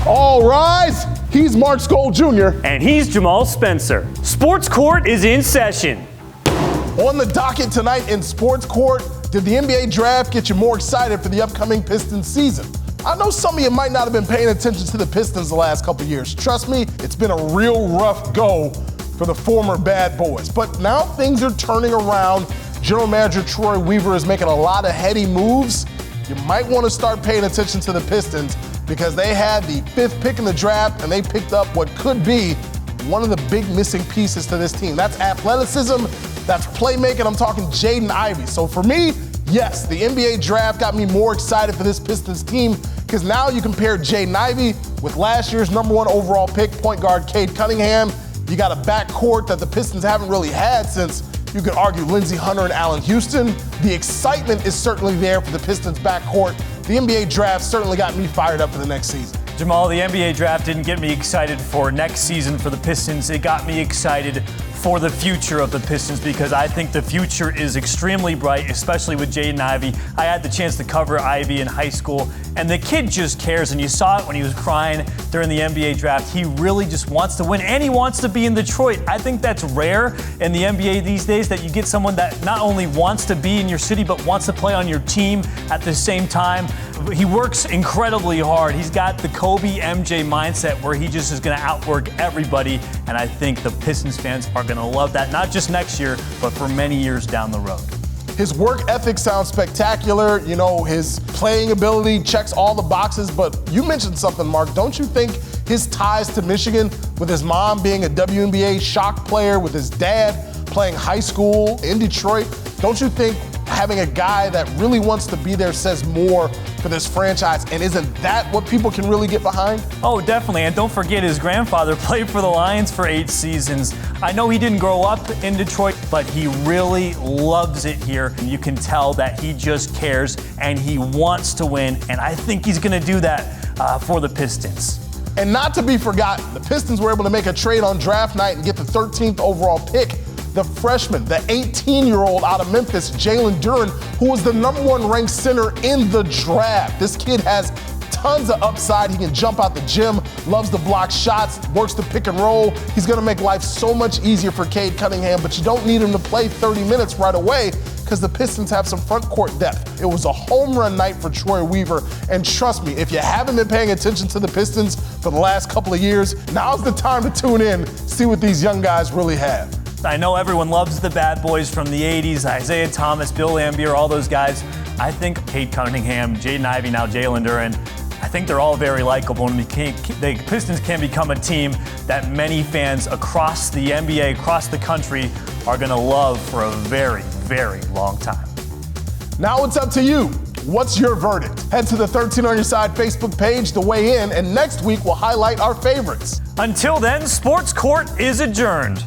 All rise. He's Mark Skol Jr. And he's Jamal Spencer. Sports Court is in session. On the docket tonight in Sports Court, did the NBA draft get you more excited for the upcoming Pistons season? I know some of you might not have been paying attention to the Pistons the last couple years. Trust me, it's been a real rough go for the former bad boys. But now things are turning around. General Manager Troy Weaver is making a lot of heady moves. You might want to start paying attention to the Pistons because they had the 5th pick in the draft and they picked up what could be one of the big missing pieces to this team. That's athleticism, that's playmaking. I'm talking Jaden Ivey. So for me, yes, the NBA draft got me more excited for this Pistons team because now you compare Jaden Ivey with last year's #1 overall pick, point guard Cade Cunningham. You got a backcourt that the Pistons haven't really had since, you could argue, Lindsey Hunter and Allen Houston. The excitement is certainly there for the Pistons backcourt. The NBA draft certainly got me fired up for the next season. Jamal, the NBA draft didn't get me excited for next season for the Pistons. It got me excited for the future of the Pistons because I think the future is extremely bright, especially with Jaden Ivey. I had the chance to cover Ivey in high school, and the kid just cares, and you saw it when he was crying during the NBA draft. He really just wants to win, and he wants to be in Detroit. I think that's rare in the NBA these days, that you get someone that not only wants to be in your city, but wants to play on your team at the same time. He works incredibly hard. He's got the Kobe MJ mindset where he just is going to outwork everybody, and I think the Pistons fans are going to love that, not just next year, but for many years down the road. His work ethic sounds spectacular. You know, his playing ability checks all the boxes, but you mentioned something, Mark. Don't you think his ties to Michigan, with his mom being a WNBA shock player, with his dad playing high school in Detroit, don't you think having a guy that really wants to be there says more for this franchise? And isn't that what people can really get behind? Oh, definitely. And don't forget, his grandfather played for the Lions for 8 seasons. I know he didn't grow up in Detroit, but he really loves it here. You can tell that he just cares and he wants to win. And I think he's going to do that for the Pistons. And not to be forgotten, the Pistons were able to make a trade on draft night and get the 13th overall pick. The freshman, the 18-year-old out of Memphis, Jalen Duren, who was the #1 ranked center in the draft. This kid has tons of upside. He can jump out the gym, loves to block shots, works the pick and roll. He's going to make life so much easier for Cade Cunningham, but you don't need him to play 30 minutes right away because the Pistons have some front court depth. It was a home run night for Troy Weaver, and trust me, if you haven't been paying attention to the Pistons for the last couple of years, now's the time to tune in, see what these young guys really have. I know everyone loves the bad boys from the 80s, Isaiah Thomas, Bill Laimbeer, all those guys. I think Cade Cunningham, Jaden Ivey, now Jalen Duren, I think they're all very likable, and the Pistons can become a team that many fans across the NBA, across the country, are going to love for a very, very long time. Now it's up to you. What's your verdict? Head to the 13 on Your Side Facebook page to weigh in, and next week we'll highlight our favorites. Until then, Sports Court is adjourned.